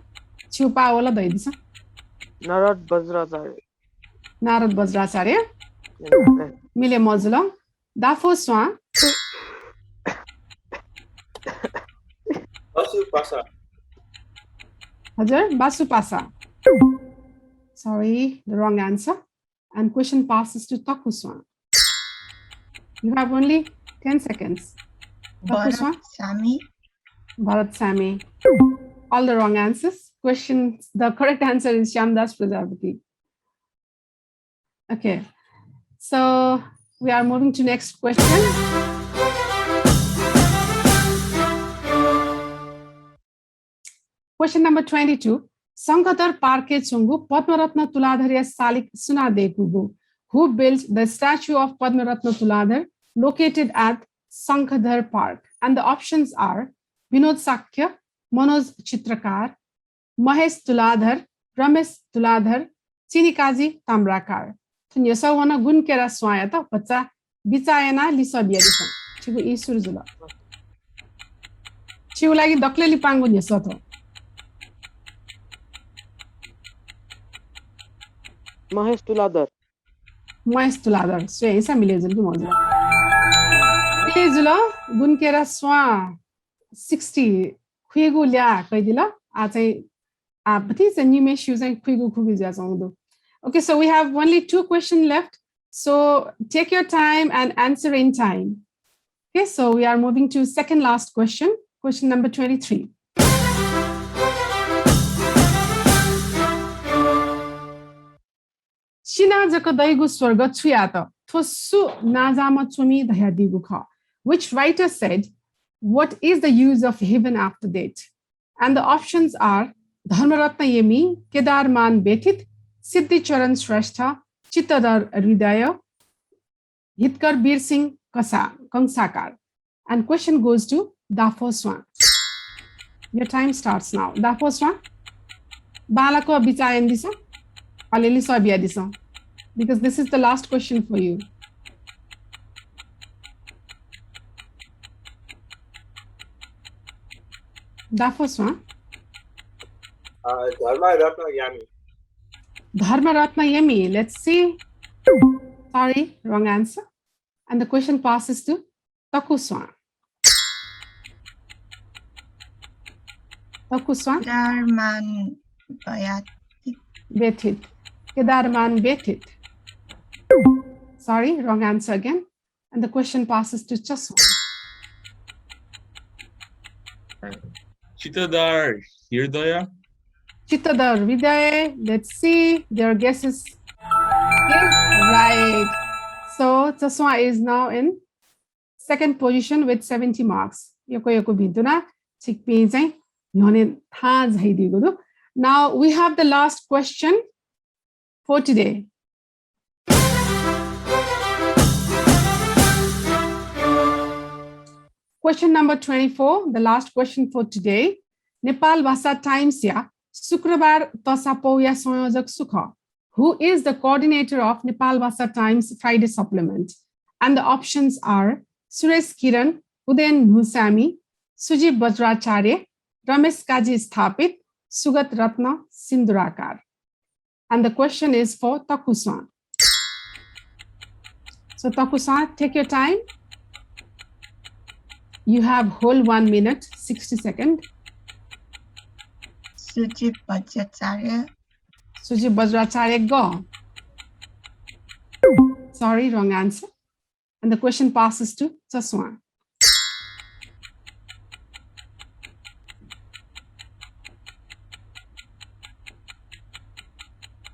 Chupa wala daidisa. Narad Bajracharya. Narad Bajracharya. Mile Mozulo. Dafoswa. Basu Pasa. Hajar Basupasa. Sorry, the wrong answer. And question passes to Takuswa. You have only 10 seconds. Takuswa. Bharat Sami. Bharat Sami. All the wrong answers. The correct answer is Shyamdas Prajapati. Okay. So we are moving to next question. Question number 22. Sankhatar Parke Chungu Padmaratna Tuladharya Salik Sunadekugu, who built the statue of Padmaratna Tuladhar located at Sankhadhar Park. And the options are Vinod Sakya, Manoj Chitrakar, Mahesh Tuladhar, Ramesh Tuladhar, Chinikaji Tambrakar. Tunyasawana Gunkera Swayata, Pacha, Bichayana Lisa Biadison. Chigu Isuruzula. Chiulagi Dokleli Pangun Yasoto. Mahesh Tuladhar. Mahesh Tuladhar. So, isa milezul ki mojula. Milezula Gunkera Swa 60. Khuigu lia kaidila. Achai apati sa nimesh using khuigu khugi jazondu. Okay, so we have only 2 questions left. So take your time and answer in time. Okay, so we are moving to second last question. Question number 23. Shina jaka daigu swarga chuyata thosu nazama chumi dayadigu kha. Which writer said, what is the use of heaven after death? And the options are Dharmaratna Yemi, Kedarman Betit, Siddhi Charan Shrestha, Chittadar Hridaya, Hitkar Bir Singh Kangsakar. And question goes to Dafoswan. Your time starts now. Dafoswan. Balako Bichayan Disa. Aleli Sabia Disa. Because this is the last question for you. Dafoswan. Dharma Ratna Yami. Dharma Ratna Yemi. Let's see. Sorry, wrong answer. And the question passes to Takuswan. Takuswan. Kedarman Betit. Kedarman Betit. Sorry, wrong answer again. And the question passes to Chaswan. Chittadar Hridaya. Chittadar Hridaya. Let's see. Their guesses is right. So Chaswa is now in second position with 70 marks. Now we have the last question for today. Question number 24, the last question for today. Nepal Bhasha Times ya Sukrabar Tasapau ya Soyojak Sukha. Who is the coordinator of Nepal Bhasha Times Friday supplement? And the options are Suresh Kiran, Udayan Bhusami, Sujib Bajracharya, Ramesh Kaji Sthapit, Sugat Ratna Sindurakar. And the question is for Takuswan. So Takuswan, take your time. You have whole 1 minute, 60 seconds. Sujit Bajracharya. Sujib Bajracharya, go. Sorry, wrong answer. And the question passes to Chaswan.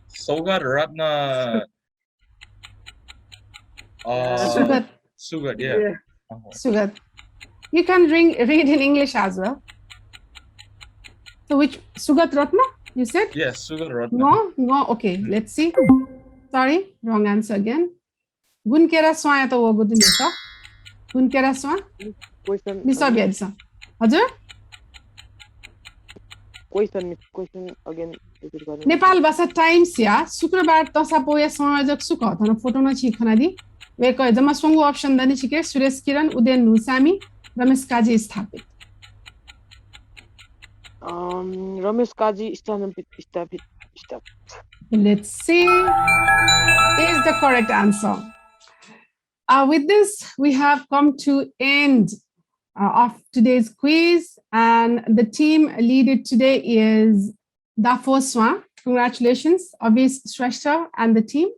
Sugat Ratna. Sugat. Sugat, yeah. Sugat. You can read in English as well. So which Sugat Ratna you said? Yes, Sugar Ratna. No. Okay, let's see. Sorry, wrong answer again. Gunkera swa ya to wogu dinu sa. Gunkera swa. Question. Misa biadisa. हजुर Question again. Nepal भाषा times या शुक्रबार तसा पोया संयोजक सुख थन photo न छिखना दि वे क जमा संगु ऑप्शन दनि छिके सुरेश किरण उदयन नुसामी रमेश काजी स्थापित Ramesh Kaji स्थापित. Let's see is the correct answer. With this we have come to end of today's quiz, and the team leaded today is Dafo Swa. Congratulations, Abis Shrestha and the team.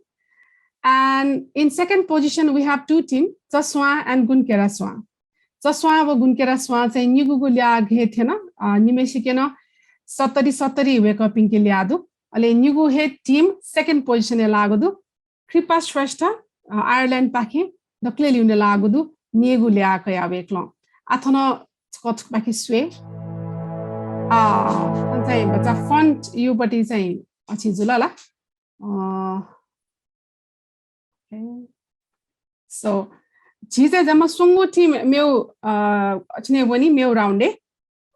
And in second position, we have two teams, Chaswa and Gunkera Swa. Chaswa and Gunkera Swa say Nigugu Lia Ghetena, Nimeshikena, Satari wake up in Kiliadu. Ale Nigu head team, second position Elagodu, Kripa Shrestha, Ireland Paki, the Clearly Lagodu, Nigu Lia Kaya Weklong. Athono Scott Paki Sway. But a font you but is saying Achizulala. Okay. So Jesus Amasungu team Mew Chinevani Mew Rounde.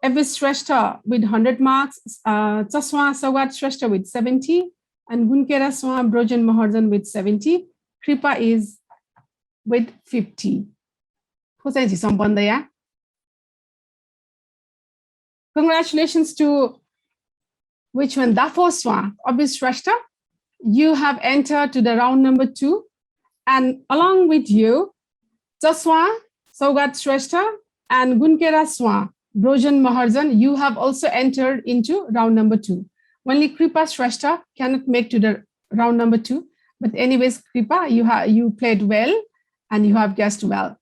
Evis Shrestha with 100 marks, Chaswa Sagat Shrestha with 70, and Gunkera Swa Brojan Maharjan with 70. Kripa is with 50. Who says this on ya? Congratulations to which one? Dafo Swa, Abis Shrestha. You have entered to the round number 2. And along with you, Chaswa, Saugat Shrestha, and Gunkera Swa, Brojan Maharjan, you have also entered into round number 2. Only Kripa Shrestha cannot make to the round number 2. But anyways, Kripa, you played well and you have guessed well.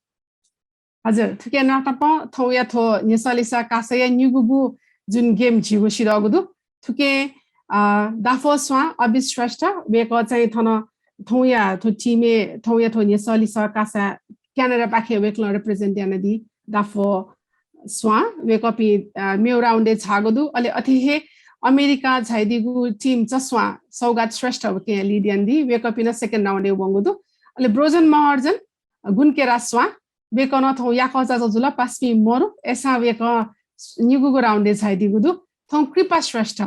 हजुर ठिकै नाटपा थौया थो नेसलिसा कासया न्युगुगु जुन game छिगु सिरगुदु ठिकै दाफो स्वा अबिस श्रेष्ठ Beko चाहिँ थन थौया थो टिमे थौया थो नेसलिसा कासा क्यानाडा पाखे वेक्ल रिप्रेजेन्ट यानदि दाफो स्वा वेको पि मेउ राउन्डे छागुदु अले अथिहे अमेरिका छाइदिगु टिम चस्वा सौगात श्रेष्ठ के लिडियन दि वेको पिन सेकेन्ड राउन्डे वंगुदु अले ब्रोजन महर्जन गुनकेरा स्वा बेकन थौ याखजा जुला पास्पी मरु एसा बेक निगुगु राउन्डे छाइदिगुदु थौ कृपा श्रेष्ठ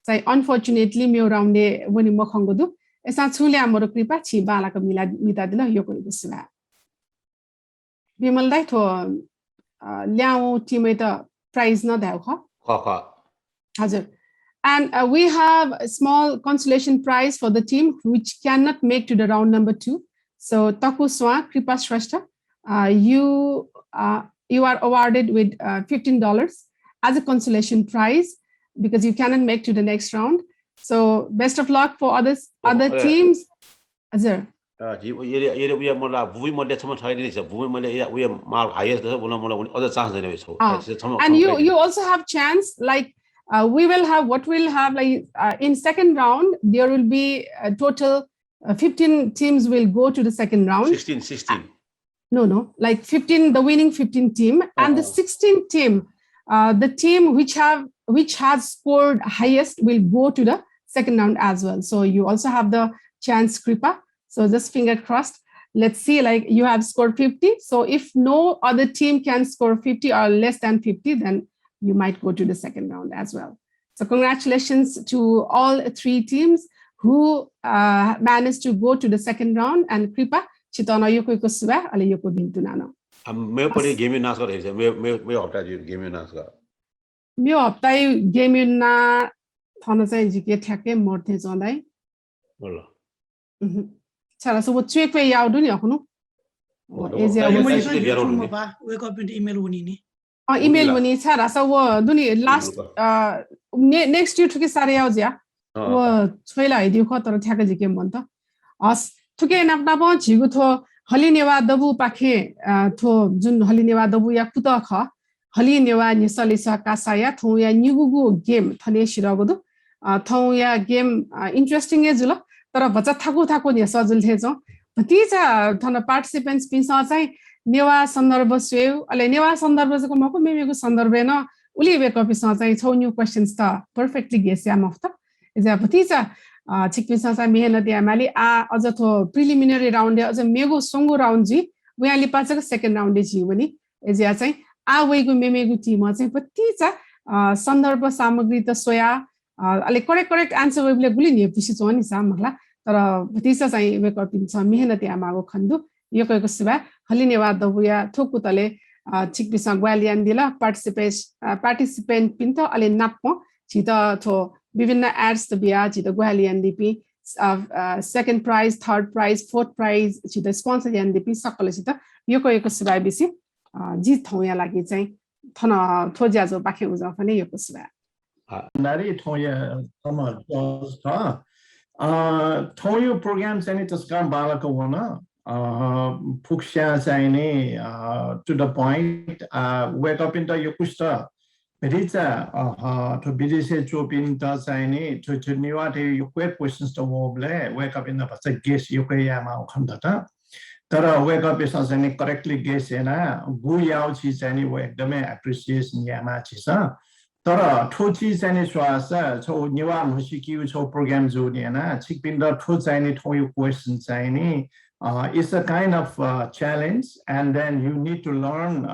चाहिँ अनफर्चुनेटली मेउ राउन्डे वनि मखंगुदु एसा छुल्या मरु कृपा छि बालाको मिला मिता दिल यो कोइ गुसला बिमल दाइ थो ल्याउ टिमै त प्राइज न दाउ ख हजुर. And we have a small consolation prize for the team which cannot make to the round number 2. So Taku Swa, Kripa Shrestha, you are awarded with $15 as a consolation prize because you cannot make to the next round. So best of luck for other teams. Azar. And you also have chance like we will have what we'll have like in second round there will be a total 15 teams will go to the second round. 16. No, like 15 the winning 15 team and the 16th team the team which has scored highest will go to the second round as well. So you also have the chance, Kripa. So just finger crossed. Let's see, like you have scored 50. So if no other team can score 50 or less than 50, then you might go to the second round as well. So congratulations to all 3 teams who managed to go to the second round. And Kripa, chitana yoko kuswa ale yoko bintunano. Me pori game na skor he me opta game na skor. Me opta game na thana chai jike thyakke morthe jandai. Hola. Chala so check pe yaud ni akhnu. wake up into email wuni ni. Email wuni chara so duni last next year thuke sare yaud ya. Wo choila ideu kho tar thyakke jike mon ta. As thuke napna pa jigu tho halinewa dabu pakhe tho jun halinewa dabu ya kuta kha halinewa ni salisa kasaya tho ya nyugu game thane shiragodu tho ya game interesting e jula तर बच्चा थाको नि सजिल थे जो भति छ थन participants pin चाहिँ नेवा सन्दर्भ suave अले नेवा सन्दर्भ चाहिँ मको मेमेको सन्दर्भ न उली वे कपी स चाहिँ छौ न्यू क्वेश्चन्स त पर्फेक्टली गेस्याम अफ त इजा पतिचा छिकपिसा सा मेहनत यामाली अझ थो प्रिलिमिनरी राउन्ड अझ मेगो सोंगो राउन्ड जी उयाली पाचको सेकेन्ड राउन्ड जी पनि एजिया चाहिँ वेगु मेमेगु टिम चाहिँ पतिचा सन्दर्भ सामग्री त सोया अले करेक्ट आन्सर वेबले गुली नि पुसी छ नि सा मला तर पतिचा चाहिँ वे कपी छ मेहनत यामागो खण्डु यो कएको सिवा हलिनेवा दबुया थोकुतले छिकपिसा ग्वालियान दिला पार्टिसिपेन्ट पिन्त अले नाप्प छित थो विभिन्न एड्स त बिया छित ग्वालियान दिपी second prize third prize fourth prize छित स्पोन्सर यान दिपी सकल छित यो कएको सिवा बिसी जी थौया लागि चाहिँ थन थोज्याजो बाखे उजा पनि यो सिवा नारी थौया तम थौयो प्रोग्राम चाहिँ तस्कार बालको वना फुक्स्या चाहिँ नि to the point wake up in the यो कुष्ट रिचा to BDC chopin ta saini to niwa te you quite questions to woble wake up in the past guess you kay ma khandata tara wake up is as any correctly guess ena gu yao chi saini we ekdame appreciation ya ma chi sa tara tho chi saini swasa so niwa musiki so program zo ni na chikpin da tho saini tho you question saini it's a kind of challenge and then you need to learn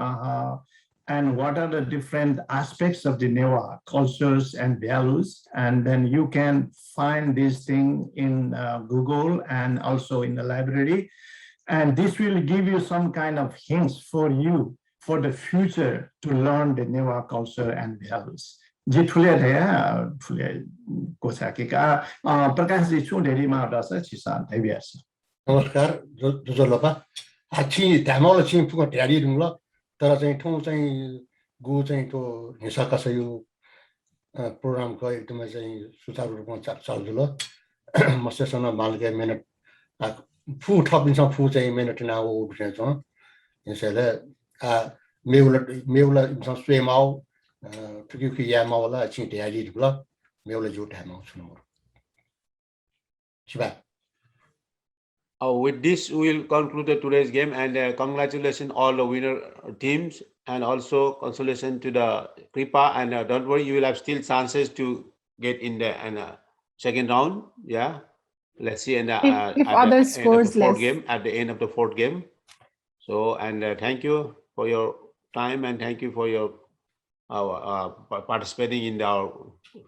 and what are the different aspects of the Newa cultures and values, and then you can find this thing in Google and also in the library, and this will give you some kind of hints for you for the future to learn the Newa culture and values. Jithule thaya thule kosa ke ka prakash ji chu deri ma da sa chisa devias. नमस्कार जोजोलपा आछि धामल छिं पुको ढ्याडी रुङला तर चाहिँ ठाउँ चाहिँ गु चाहिँ त्यो हिंसा कसैयो प्रोग्रामको एकदमै चाहिँ सुचारू रूपमा चल्दुल मस्यसँग मालके मिनट फु थपिन्छ फु चाहिँ मिनट न हो उठ्छ यसैले मेउला स्वेमाउ ठुकी यामाउला छि ढ्याडी रुला मेउला जो ढ्यामाउ छु Shiva With this, we will conclude today's game, and congratulations all the winner teams, and also consolation to the Kripa. And don't worry, you will have still chances to get in the second round. Yeah, let's see. And if other scores less game at the end of the fourth game. So, and thank you for your time, and thank you for your participating in our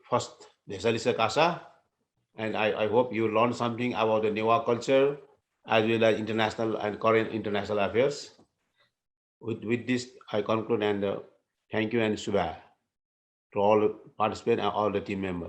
first Desalisa Casa. And I hope you learned something about the Newa culture, as well as international and Korean international affairs. With this, I conclude, and thank you and Subha to all the participants and all the team members.